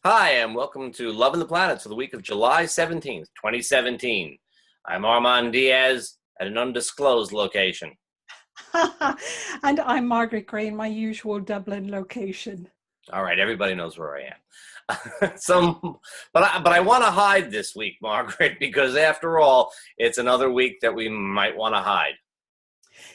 Hi, and welcome to Love and the Planets for the week of July 17th, 2017. I'm Armand Diaz at an undisclosed location. And I'm Margaret Gray in my usual Dublin location. All right, everybody knows where I am. But I want to hide this week, Margaret, because after all, it's another week that we might want to hide.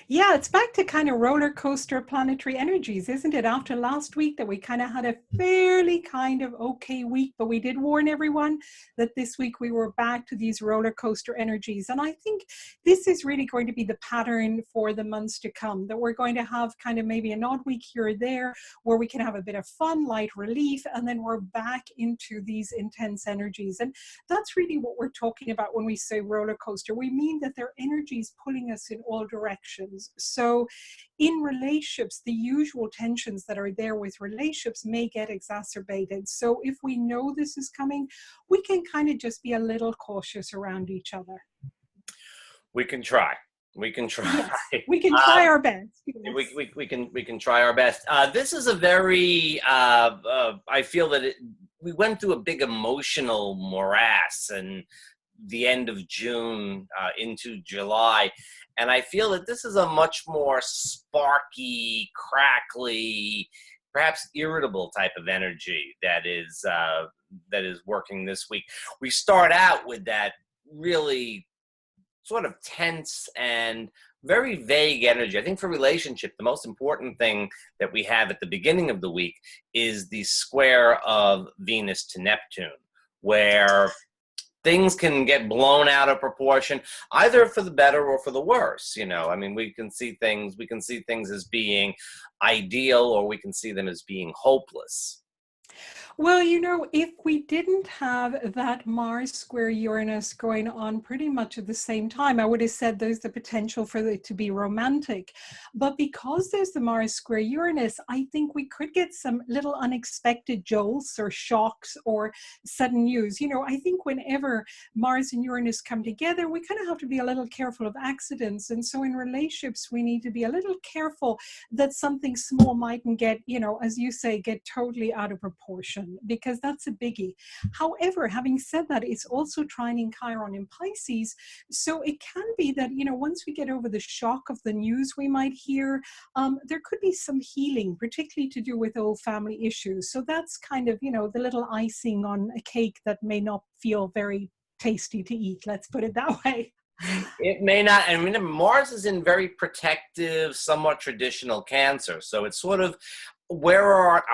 Yeah, it's back to kind of roller coaster planetary energies, isn't it? After last week that we kind of had a fairly kind of okay week, but we did warn everyone that this week we were back to these roller coaster energies. And I think this is really going to be the pattern for the months to come, that we're going to have kind of maybe an odd week here or there where we can have a bit of fun, light relief, and then we're back into these intense energies. And that's really what we're talking about when we say roller coaster. We mean that their energies pulling us in all directions. So in relationships, the usual tensions that are there with relationships may get exacerbated. So if we know this is coming, we can kind of just be a little cautious around each other. We can try. We can try. Yes, we can try our best. Yes. Yes. We can try our best. This is a very, I feel that we went through a big emotional morass and the end of June into July. And I feel that this is a much more sparky, crackly, perhaps irritable type of energy that is working this week. We start out with that really sort of tense and very vague energy. I think for relationship, the most important thing that we have at the beginning of the week is the square of Venus to Neptune, where things can get blown out of proportion, either for the better or for the worse. I mean, we can see things as being ideal, or we can see them as being hopeless. Well, if we didn't have that Mars square Uranus going on pretty much at the same time, I would have said there's the potential for it to be romantic. But because there's the Mars square Uranus, I think we could get some little unexpected jolts or shocks or sudden news. I think whenever Mars and Uranus come together, we kind of have to be a little careful of accidents. And so in relationships, we need to be a little careful that something small mightn't get, as you say, get totally out of proportion, because that's a biggie. However, having said that, it's also trining Chiron in Pisces. So it can be that, once we get over the shock of the news we might hear, there could be some healing, particularly to do with old family issues. So that's kind of, the little icing on a cake that may not feel very tasty to eat. Let's put it that way. It may not. I mean, Mars is in very protective, somewhat traditional Cancer. So it's sort of where are,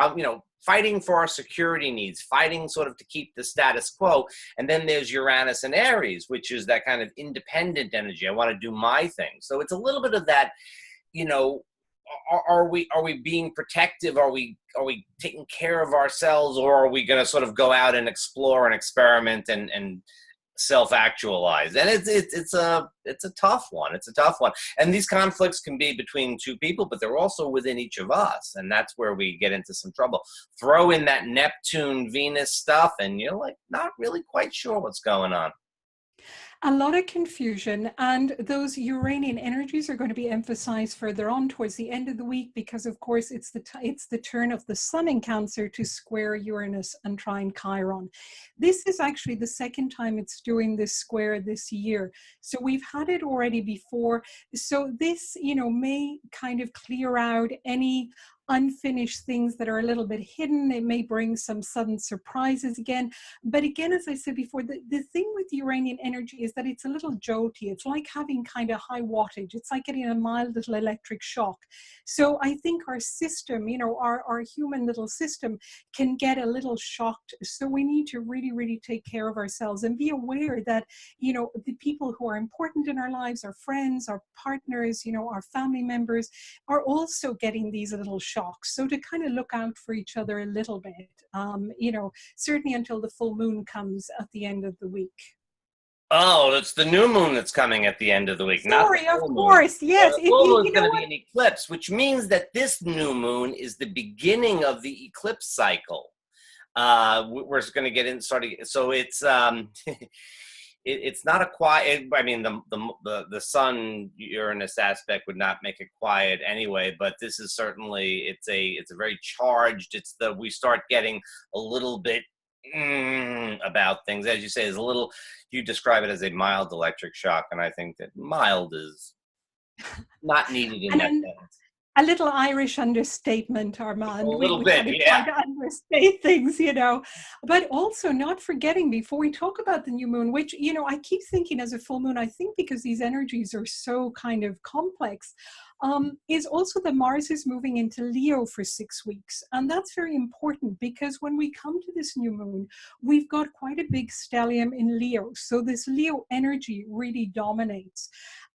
fighting for our security needs, fighting sort of to keep the status quo. And then there's Uranus and Aries, which is that kind of independent energy. I want to do my thing. So it's a little bit of that, are we being protective? Are we taking care of ourselves, or are we going to sort of go out and explore and experiment and self-actualize? And it's a tough one. It's a tough one. And these conflicts can be between two people, but they're also within each of us. And that's where we get into some trouble. Throw in that Neptune Venus stuff, and you're like not really quite sure what's going on. A lot of confusion, and those Uranian energies are going to be emphasized further on towards the end of the week, because of course it's the turn of the Sun in Cancer to square Uranus and trine Chiron. This is actually the second time it's doing this square this year. So we've had it already before. So this, may kind of clear out any unfinished things that are a little bit hidden. It may bring some sudden surprises again. But again, as I said before, the thing with Uranian energy is that it's a little jolty. It's like having kind of high wattage. It's like getting a mild little electric shock. So I think our system, our human little system can get a little shocked. So we need to really, really take care of ourselves and be aware that, the people who are important in our lives, our friends, our partners, our family members, are also getting these little shocks. So to kind of look out for each other a little bit, certainly until the full moon comes at the end of the week. Oh, it's the new moon that's coming at the end of the week. Sorry, of course, yes. The full moon is going to be an eclipse, which means that this new moon is the beginning of the eclipse cycle. We're going to get in starting. So it's it's not a quiet. I mean, the Sun Uranus aspect would not make it quiet anyway. But this is certainly it's a very charged. We start getting a little bit about things. As you say, there's a little, you describe it as a mild electric shock, and I think that mild is not needed in And that then sense. a little Irish understatement, A Armand. little We bit, kind of try yeah. to understate things, you know. But also not forgetting before we talk about the new moon, which, you know, I keep thinking as a full moon, I think because these energies are so kind of complex, is also that Mars is moving into Leo for 6 weeks. And that's very important because when we come to this new moon, we've got quite a big stellium in Leo. So this Leo energy really dominates.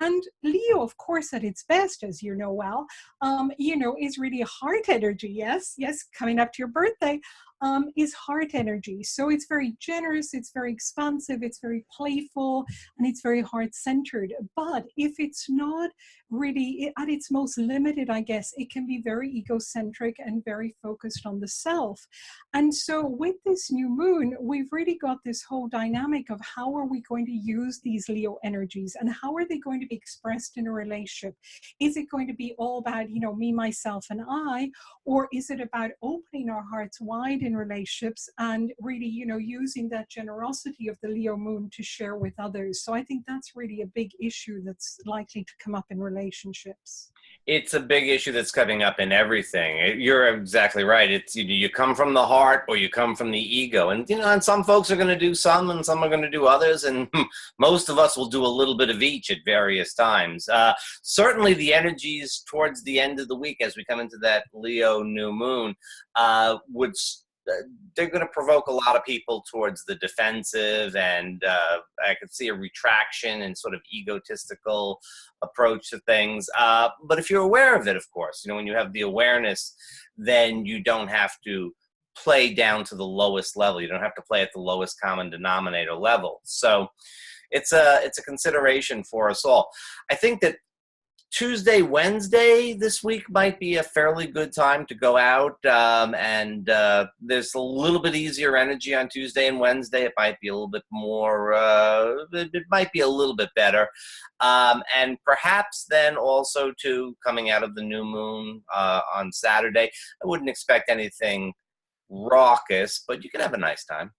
And Leo, of course, at its best, as you know well, you know, is really a heart energy. Yes, yes, coming up to your birthday, is heart energy. So it's very generous, it's very expansive, it's very playful, and it's very heart centered. But if it's not really at its most limited, I guess, it can be very egocentric and very focused on the self. And so with this new moon, we've really got this whole dynamic of how are we going to use these Leo energies and how are they going to be expressed in a relationship? Is it going to be all about, you know, me, myself, and I, or is it about opening our hearts wide in relationships and really, you know, using that generosity of the Leo moon to share with others? So I think that's really a big issue that's likely to come up in relationships. It's a big issue that's coming up in everything. You're exactly right. It's you come from the heart or you come from the ego, and you know, and some folks are going to do some, and some are going to do others, and most of us will do a little bit of each at various times. Certainly, the energies towards the end of the week, as we come into that Leo new moon, would. They're going to provoke a lot of people towards the defensive, and I could see a retraction and sort of egotistical approach to things. But if you're aware of it, of course, you know, when you have the awareness, then you don't have to play down to the lowest level. You don't have to play at the lowest common denominator level. So it's a consideration for us all. I think that Tuesday, Wednesday this week might be a fairly good time to go out, and there's a little bit easier energy on Tuesday and Wednesday. It might be a little bit more, it might be a little bit better. And perhaps then also too, coming out of the new moon on Saturday, I wouldn't expect anything raucous, but you can have a nice time.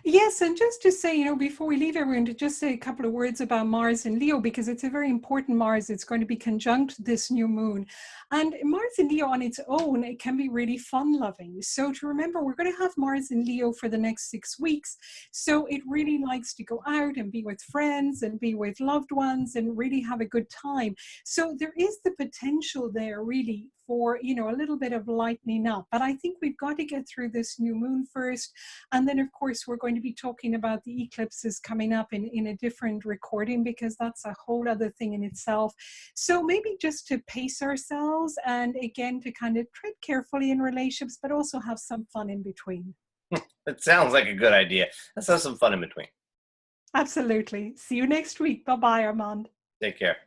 Yes, and just to say, you know, before we leave everyone, to just say a couple of words about Mars and Leo, because it's a very important Mars. It's going to be conjunct this new moon. And Mars in Leo on its own, it can be really fun-loving. So to remember, we're going to have Mars in Leo for the next 6 weeks. So it really likes to go out and be with friends and be with loved ones and really have a good time. So there is the potential there really for, you know, a little bit of lightening up. But I think we've got to get through this new moon first. And then, of course, we're going to be talking about the eclipses coming up in a different recording, because that's a whole other thing in itself. So maybe just to pace ourselves and again, to kind of tread carefully in relationships, but also have some fun in between. It sounds like a good idea. Let's have some fun in between. Absolutely. See you next week. Bye-bye, Armand. Take care.